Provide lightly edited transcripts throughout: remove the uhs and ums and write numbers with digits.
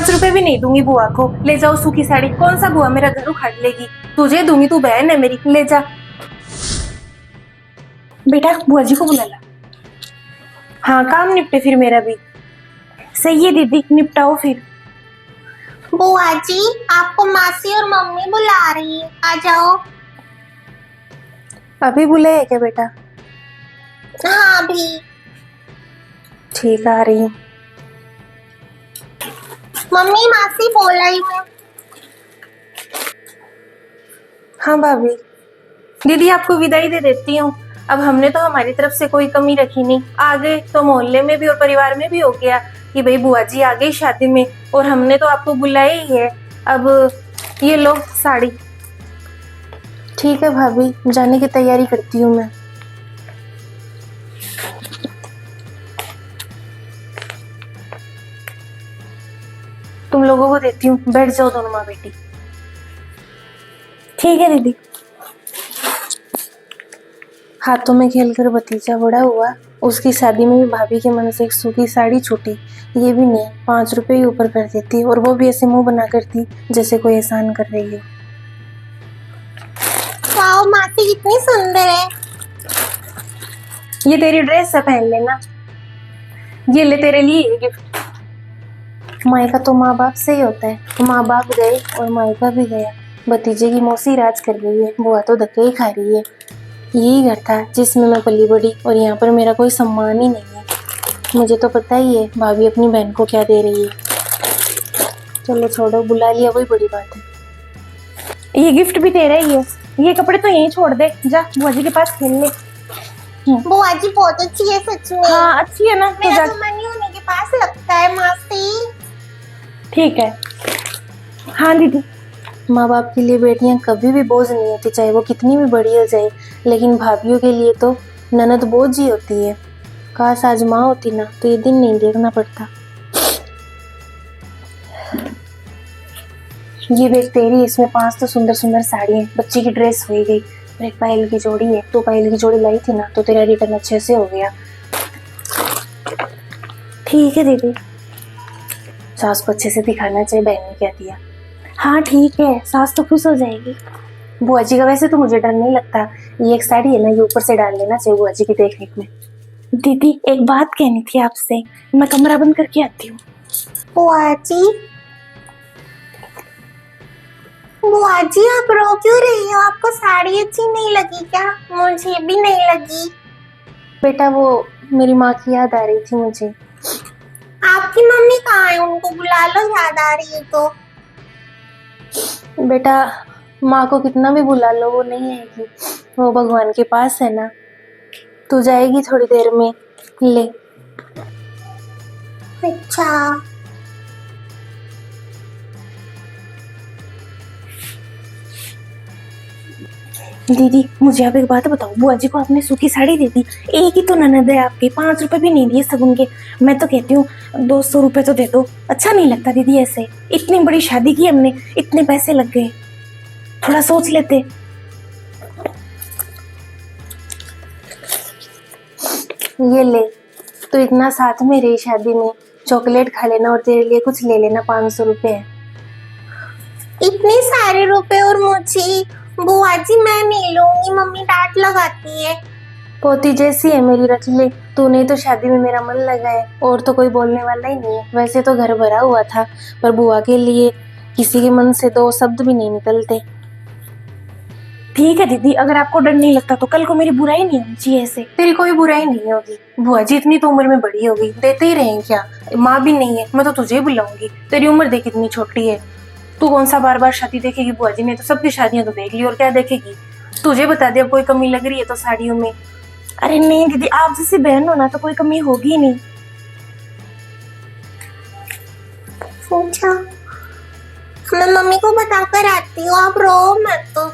5 रुपए भी नहीं दूंगी बुआ को। ले जाओ सूखी साड़ी। कौन सा बुआ मेरा घर उखाड़ लेगी? तुझे दूंगी, तू बहन है मेरी, ले जा। बेटा बुआ जी को बुला ला। हाँ काम निपटे फिर मेरा भी। सही है दीदी, निपटाओ फिर। बुआ जी आपको मासी और मम्मी बुला रही है, आ जाओ। अभी बुलाया क्या बेटा? हाँ अभी। ठीक आ रही हूँ। मम्मी मासी बोल रही हूँ। हाँ भाभी। दीदी आपको विदाई दे देती हूँ। अब हमने तो हमारी तरफ से कोई कमी रखी नहीं। आगे तो मोहल्ले में भी और परिवार में भी हो गया कि भाई बुआ जी आ गई शादी में, और हमने तो आपको बुलाया ही है। अब ये लो साड़ी। ठीक है भाभी, जाने की तैयारी करती हूँ मैं। तुम लोगों को देती हूँ, बैठ जाओ दोनों माँ बेटी। ठीक है दीदी। हाथों में खेलकर भतीजा बड़ा हुआ। उसकी शादी में भी भाभी के मन से एक सूखी साड़ी छूटी। ये भी नहीं 5 रुपए ही ऊपर कर देती, और वो भी ऐसे मुंह बना करती जैसे कोई एहसान कर रही हो। वाओ मासी कितनी सुंदर है। ये तेरी ड्रेस है, पहन लेना। ये ले तेरे लिए ये गिफ्ट। मायका तो माँ बाप से ही होता है। माँ बाप गए और मायका भी गया। भतीजे की मौसी राज कर रही है, बुआ तो धक्के ही खा रही है। यही घर था जिसमें मैं पली बड़ी, और यहाँ पर मेरा कोई सम्मान ही नहीं है। मुझे तो पता ही है भाभी अपनी बहन को क्या दे रही है। चलो छोड़ो, बुला लिया वही बड़ी बात है। ये गिफ्ट भी तेरा ही है। ये कपड़े तो यहीं छोड़ दे, जा बुआ जी के पास खेल ले। बुआ जी बहुत अच्छी है सच में। हाँ अच्छी है ना, तो मेरा जा। तो मन ही उन्हीं के पास लगता है मासी। ठीक है। हाँ दीदी। माँ बाप के लिए बेटियां कभी भी बोझ नहीं होती, चाहे वो कितनी भी बड़ी हो जाए। लेकिन भाभीियों के लिए तो ननद बोझ ही होती है। काश आज माँ होती ना तो ये दिन नहीं देखना पड़ता। ये देख तेरी, इसमें 5 तो सुंदर सुंदर साड़ी है। बच्ची की ड्रेस हो गई, और एक पायल की जोड़ी है। तो पायल की जोड़ी लाई थी ना, तो तेरा रिटर्न अच्छे से हो गया। ठीक है दीदी। सास को अच्छे से दिखाना चाहिए बहन ने क्या दिया। हाँ ठीक है, सास तो खुश हो जाएगी। बुआ जी का वैसे तो मुझे डर नहीं लगता। ये एक साड़ी है ना, ये ऊपर से डाल लेना चाहिए बुआ जी की देखरेख में। दीदी एक बात कहनी थी आपसे, मैं कमरा बंद करके आती हूँ। बुआ जी आप रो क्यों रही हो? आपको साड़ी अच्छी नहीं लगी क्या? मुझे भी नहीं लगी। बेटा वो मेरी माँ की याद आ रही थी मुझे। आपकी मम्मी कहाँ है? उनको बुला लो, याद आ रही है तो। बेटा माँ को कितना भी बुला लो वो नहीं आएगी। वो भगवान के पास है ना। तू जाएगी थोड़ी देर में। ले। अच्छा दीदी मुझे आप एक बात बताओ, बुआ जी को आपने सूखी साड़ी दे दी। एक ही तो ननद है आपकी, 5 रुपए भी नहीं दिए सगुन के। मैं तो कहती हूँ 200 रुपए तो दे दो। अच्छा नहीं लगता दीदी ऐसे। इतनी बड़ी शादी की हमने, इतने पैसे लग गए, थोड़ा सोच लेते। ये ले, तो इतना साथ में रही शादी में, चॉकलेट खा लेना और तेरे लिए कुछ ले लेना। 500 रुपए है। इतने सारे रुपए और मुझे? बुआ जी मैं नहीं लूंगी, मम्मी डांट लगाती है। पोती जैसी है मेरी, रख ले। तूने तो शादी में मेरा मन लगाया, और तो कोई बोलने वाला ही नहीं है। वैसे तो घर भरा हुआ था, पर बुआ के लिए किसी के मन से 2 शब्द भी नहीं निकलते। ठीक है दीदी, अगर आपको डर नहीं लगता तो कल को मेरी बुराई नहीं होनी चाहिए ऐसे। तेरी कोई बुराई नहीं होगी। बुआ जी इतनी तो उम्र में बड़ी हो गई, देते ही रहे क्या? माँ भी नहीं है, मैं तो तुझे बुलाऊंगी। तेरी उम्र देख कितनी छोटी है। तू कौन सा बार बार शादी देखेगी? बुआ जी ने तो सबकी शादियां तो देख ली, और क्या देखेगी? तुझे बता दे, अब कोई कमी लग रही है तो साड़ियों में। अरे नहीं दीदी, आप जैसी बहन हो ना तो कोई कमी होगी नहीं। अच्छा मैं मम्मी को बताकर आती हूँ, आप रो मत तो।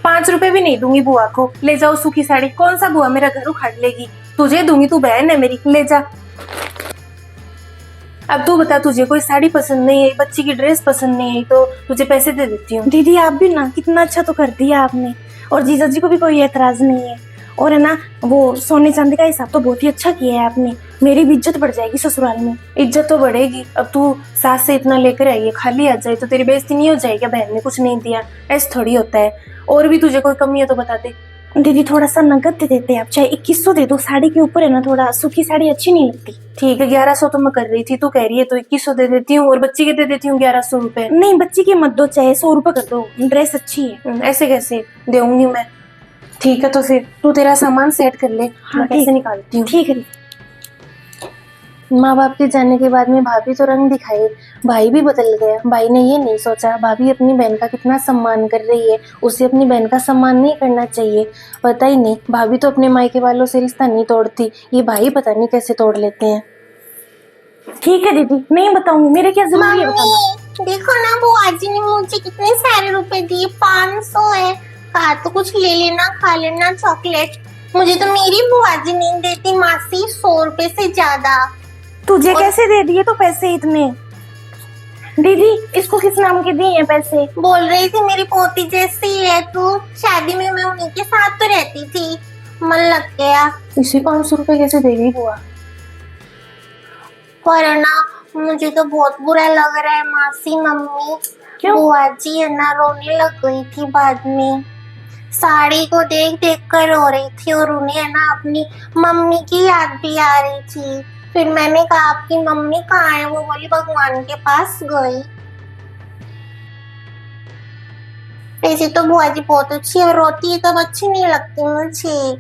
5 रुपए भी नहीं दूंगी बुआ को। ले जाओ सूखी साड़ी। कौन सा बुआ मेरा घर उखाड़ लेगी? तुझे दूंगी, तू बहन है मेरी, ले जा। अब तू बता, तुझे कोई साड़ी पसंद नहीं है, बच्ची की ड्रेस पसंद नहीं है, तो तुझे पैसे दे देती हूँ। दीदी आप भी ना, कितना अच्छा तो कर दिया आपने, और जीजा जी को भी कोई एतराज नहीं है। और है ना, वो सोने चांदी का हिसाब तो बहुत ही अच्छा किया है आपने। मेरी भी इज्जत बढ़ जाएगी ससुराल में। इज्जत तो बढ़ेगी, अब तू सास से इतना लेकर आई है, खाली आ जाए तो तेरी बेइज्जती नहीं हो जाएगी क्या? बहन ने कुछ नहीं दिया, ऐसे थोड़ी होता है। और भी तुझे कोई कमी है तो बता दे। दीदी थोड़ा सा नगद दे देते आप, चाहे 2100 दे दो, साड़ी के ऊपर है ना, थोड़ा सूखी साड़ी अच्छी नहीं लगती। ठीक है 1100 तो मैं कर रही थी, तू कह रही है तो 2100 दे देती हूँ, और बच्ची के दे देती हूँ 1100 रुपए। नहीं बच्ची की मत दो, चाहे 100 रुपए कर दो, ड्रेस अच्छी है। ऐसे कैसे देऊंगी मैं? ठीक है तो फिर तू तेरा सामान सेट कर ले, मैं पैसे निकालती हूँ। ठीक है। माँ बाप के जाने के बाद में भाभी तो रंग दिखाई, भाई भी बदल गया। भाई ने ये नहीं सोचा भाभी अपनी बहन का कितना सम्मान कर रही है, उसे अपनी बहन का सम्मान नहीं करना चाहिए। पता ही नहीं, भाभी तो अपने मायके वालों से रिश्ता नहीं तोड़ती, ये भाई पता नहीं कैसे तोड़ लेते हैं। ठीक है दीदी, नहीं बताऊंगी, मेरे क्या जरूरी है बताना। मम्मी देखो ना, बुआ जी ने मुझे कितने सारे रुपए दिए, 500 है। कहा तो कुछ ले लेना, खा लेना चॉकलेट। मुझे तो मेरी बुआ जी नहीं देती मासी 100 रुपए से ज्यादा। तुझे कैसे दे दिए तो पैसे इतने? दीदी इसको किस नाम के दिए हैं पैसे? बोल रही थी मेरी पोती जैसी है तू, शादी में मैं उन्हीं के साथ तो रहती थी, मन लग गया। इसे 500 रुपए कैसे दे गई बुआ? पर ना मुझे तो बहुत बुरा लग रहा है मासी। मम्मी क्यों? बुआ जी है ना रोने लग गई थी बाद में, साड़ी को देख देख कर रो रही थी, और उन्हें है ना अपनी मम्मी की याद भी आ रही थी। फिर मैंने कहा आपकी मम्मी कहाँ है? वो बोली भगवान के पास गई। ऐसे तो बुआ जी बहुत अच्छी है, रोती है तब अच्छी नहीं लगती मुझे।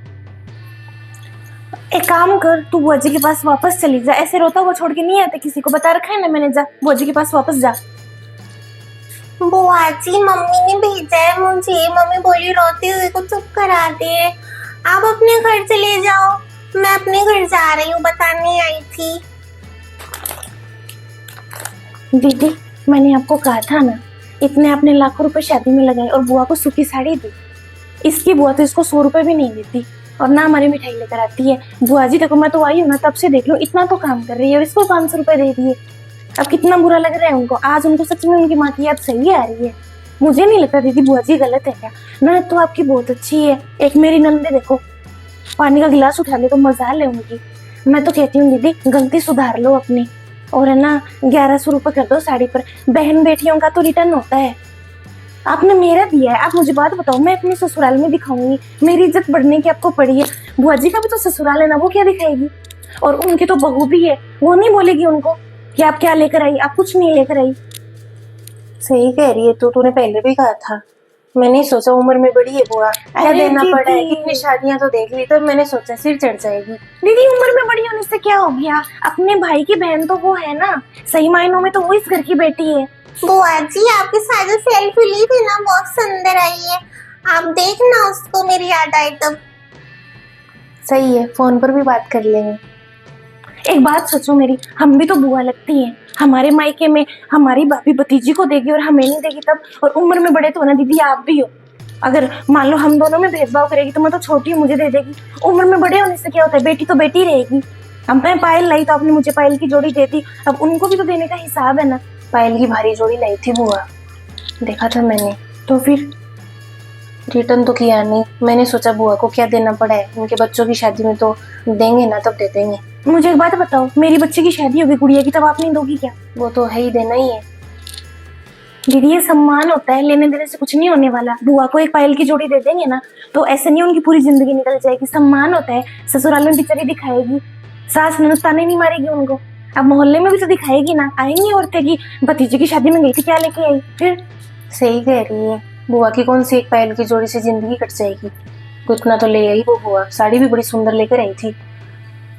एक काम कर, तू बुआ जी के पास वापस चली जा, ऐसे रोता हुआ छोड़ के नहीं आते किसी को, बता रखा है ना मैंने। जा बुआ जी के पास वापस जा। बुआ जी मम्मी ने भेजा है मुझे, मम्मी बोली रोते हुए को चुप करा दे, आप अपने घर चले जाओ। मैं अपने घर जा रही हूँ, बताने आई थी। दीदी मैंने आपको कहा था ना, इतने आपने लाखों रुपए शादी में लगाए और बुआ को सूखी साड़ी दी। इसकी बुआ तो इसको 100 रुपए भी नहीं देती, और ना हमारी मिठाई लेकर आती है। बुआ जी देखो, मैं तो आई हूँ ना तब से देख लो, इतना तो काम कर रही है और इसको 500 रुपए दे दिए। अब कितना बुरा लग रहा है उनको, आज उनको सच में उनकी माँ की याद सही आ रही है। मुझे नहीं लगता दीदी बुआ जी गलत है क्या? ननद तो आपकी बहुत अच्छी है, एक मेरी नंदे देखो, पानी का गिलास उठा ले तो मजाल है उनकी। मैं तो कहती हूँ दीदी गलती सुधार लो अपनी, और है ना 1100 रुपए कर दो साड़ी पर। बहन बेटियों का तो रिटर्न होता है, आपने मेरा दिया है। आप मुझे बात बताओ, मैं अपने ससुराल में दिखाऊंगी, मेरी इज्जत बढ़ने की आपको पड़ी है। बुआ जी का भी तो ससुराल है ना, वो क्या दिखाएगी? और उनकी तो बहू भी है, वो नहीं बोलेगी उनको कि आप क्या लेकर आई? आप कुछ नहीं लेकर आई। सही कह रही है तूने पहले भी कहा था, मैंने सोचा उम्र में बड़ी है बुआ, क्या देना पड़ा है, कितनी शादियां तो देख ली, तब मैंने सोचा सिर चढ़ जाएगी। दीदी उम्र में बड़ी होने से क्या हो गया? अपने भाई की बहन तो वो है ना, सही मायनों में तो वो इस घर की बेटी है। बुआ जी आपके साथ जो सेल्फी ली थी ना बहुत सुंदर आई है, आप देखना उसको, मेरी याद आई तब। सही है, फोन पर भी बात कर लेंगे। एक बात सोचो मेरी, हम भी तो बुआ लगती हैं, हमारे मायके में हमारी भाभी भतीजी को देगी और हमें नहीं देगी तब। और उम्र में बड़े तो ना दीदी आप भी हो, अगर मान लो हम दोनों में भेदभाव करेगी तो मैं तो छोटी हूँ, मुझे दे देगी। उम्र में बड़े होने से क्या होता है, बेटी तो बेटी रहेगी। अब मैं पायल लाई तो आपने मुझे पायल की जोड़ी दे दी, अब उनको भी तो देने का हिसाब है ना। पायल की भारी जोड़ी लाई थी बुआ, देखा था मैंने, तो फिर रिटर्न तो किया नहीं। मैंने सोचा बुआ को क्या देना पड़ा है, उनके बच्चों की शादी में तो देंगे ना, तब दे देंगे। मुझे एक बात बताओ, मेरी बच्चे की शादी होगी गुड़िया की, तब आप नहीं दोगी क्या? वो तो है ही, देना ही है दीदी, ये सम्मान होता है, लेने देने से कुछ नहीं होने वाला। बुआ को एक पायल की जोड़ी दे देंगे ना तो ऐसे नहीं उनकी पूरी जिंदगी निकल जाएगी। सम्मान होता है, ससुराल में बेचारी दिखाएगी, सास ननद ताने नहीं मारेगी उनको, अब मोहल्ले में भी तो दिखाएगी ना। आएंगी औरतें की भतीजे की शादी में गई थी, क्या लेके आई? फिर सही कह रही है, बुआ की कौन सी एक पायल की जोड़ी से जिंदगी कट जाएगी। उतना तो ले आई वो बुआ, साड़ी भी बड़ी सुंदर लेकर आई थी।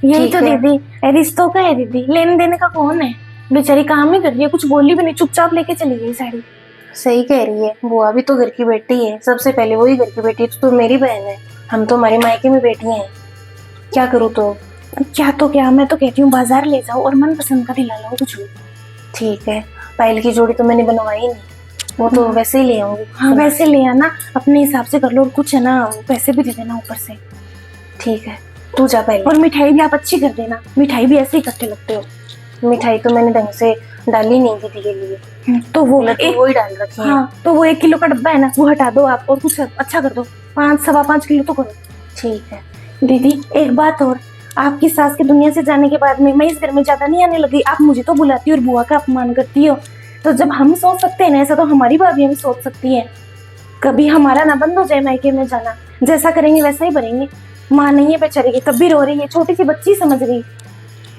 यही तो दीदी रिश्तों का है दीदी, लेने देने का कौन है? बेचारी काम ही कर रही है, कुछ बोली भी नहीं, चुपचाप लेके चली गई साड़ी। सही कह रही है, बुआ भी तो घर की बेटी है, सबसे पहले वही घर की बेटी है। तो मेरी बहन है, हम तो हमारे मायके में बेटियां हैं, क्या करूँ तो? क्या तो क्या, मैं तो कहती हूँ बाजार ले जाओ और मन पसंद का दिला लो कुछ भी। ठीक है, पायल की जोड़ी तो मैंने बनवाई नहीं, वो तो वैसे ही ले आऊंगी। हाँ वैसे ले आना, अपने हिसाब से कर लो, और कुछ है ना पैसे भी दे देना ऊपर से। ठीक है, तू जा पहले। और मिठाई भी आप अच्छी कर देना, मिठाई भी ऐसे ही करते लगते हो। मिठाई तो मैंने ढंग से डाली नहीं दीदी के लिए, तो वो एक वो ही डाल रखी है। हाँ, तो वो 1 किलो का डब्बा है ना, वो हटा दो आप और कुछ अच्छा कर दो, 5 सवा 5 किलो तो करो। ठीक है दीदी, एक बात और, आपकी सास के दुनिया से जाने के बाद में मैं इस घर में ज्यादा नहीं आने लगी। आप मुझे तो बुलाती हो और बुआ का अपमान करती हो। तो जब हम सोच सकते हैं ना ऐसा, तो हमारी भाभी भी सोच सकती है। कभी हमारा ना बंद हो जाए मायके में जाना, जैसा करेंगे वैसा ही भरेंगे। माँ नहीं है बेचारी की, तब भी रो रही है, छोटी सी बच्ची समझ रही।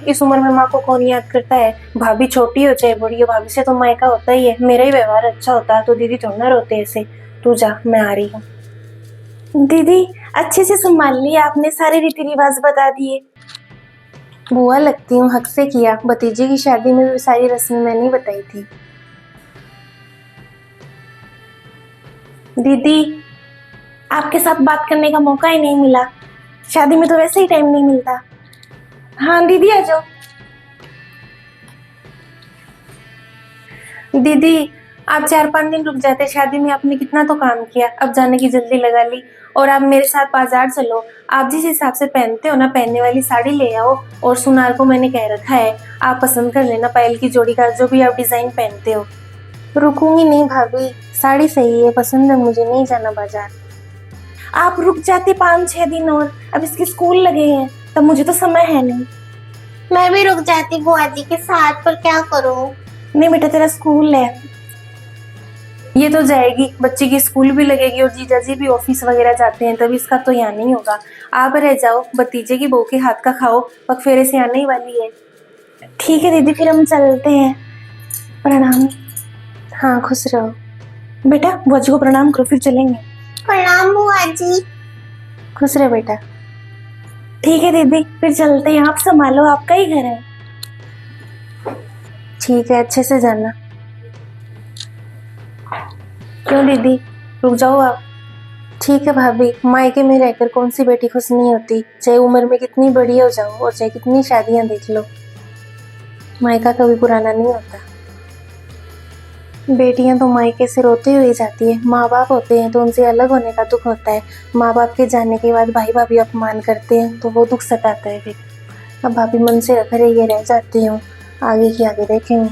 इस उम्र में माँ को कौन याद करता है। भाभी छोटी हो चाहे बड़ी हो, भाभी से तो मायका होता ही है। मेरा ही व्यवहार अच्छा होता तो दीदी थोड़ा ना रोते ऐसे। तू जा, मैं आ रही हूँ। दीदी अच्छे से संभाल लिया आपने, सारे रीति रिवाज बता दिए। बुआ लगती हूँ, हक से किया। भतीजे की शादी में भी सारी रस्में मैंने बताई थी। दीदी आपके साथ बात करने का मौका ही नहीं मिला। शादी में तो वैसे ही टाइम नहीं मिलता। हाँ दीदी आ जाओ। दीदी आप 4-5 दिन रुक जाते, शादी में आपने कितना तो काम किया। अब जाने की जल्दी लगा ली। और आप मेरे साथ बाजार चलो, आप जिस हिसाब से पहनते हो ना, पहनने वाली साड़ी ले आओ। और सुनार को मैंने कह रखा है, आप पसंद कर लेना पायल की जोड़ी का, जो भी आप डिजाइन पहनते हो। रुकूंगी नहीं भाभी, साड़ी सही है, पसंद है मुझे, नहीं जाना बाजार। आप रुक जाते 5-6 दिन और, अब इसके स्कूल लगे हैं, तब मुझे तो समय है नहीं। मैं भी रुक जाती बुआ जी के साथ, पर क्या करूं। नहीं बेटा, तेरा स्कूल है। ये तो जाएगी, बच्ची की स्कूल भी लगेगी और जीजाजी भी ऑफिस वगैरह जाते हैं, तब इसका तो यहाँ नहीं होगा। आप रह जाओ, भतीजे की बहू के हाथ का खाओ, पगफेरे से आने ही वाली है। ठीक है दीदी, फिर हम चलते हैं। प्रणाम। हाँ खुश रहो बेटा, बुआ जी को प्रणाम करो, फिर चलेंगे। प्रणाम बुआ जी। खुश रहे बेटा। ठीक है दीदी, फिर चलते हैं। आप संभालो, आपका ही घर है। ठीक है, अच्छे से जाना। क्यों दीदी, रुक जाओ आप। ठीक है भाभी, मायके में रहकर कौन सी बेटी खुश नहीं होती, चाहे उम्र में कितनी बड़ी हो जाओ और चाहे कितनी शादियां देख लो। मायका कभी पुराना नहीं होता। बेटियां तो मायके से रोते हुए जाती है। माँ बाप होते हैं तो उनसे अलग होने का दुख होता है। माँ बाप के जाने के बाद भाई भाभी अपमान करते हैं तो वो दुख सताता है फिर। अब भाभी मन से रख रही है, रह जाती हूँ, आगे की आगे देखेंगे।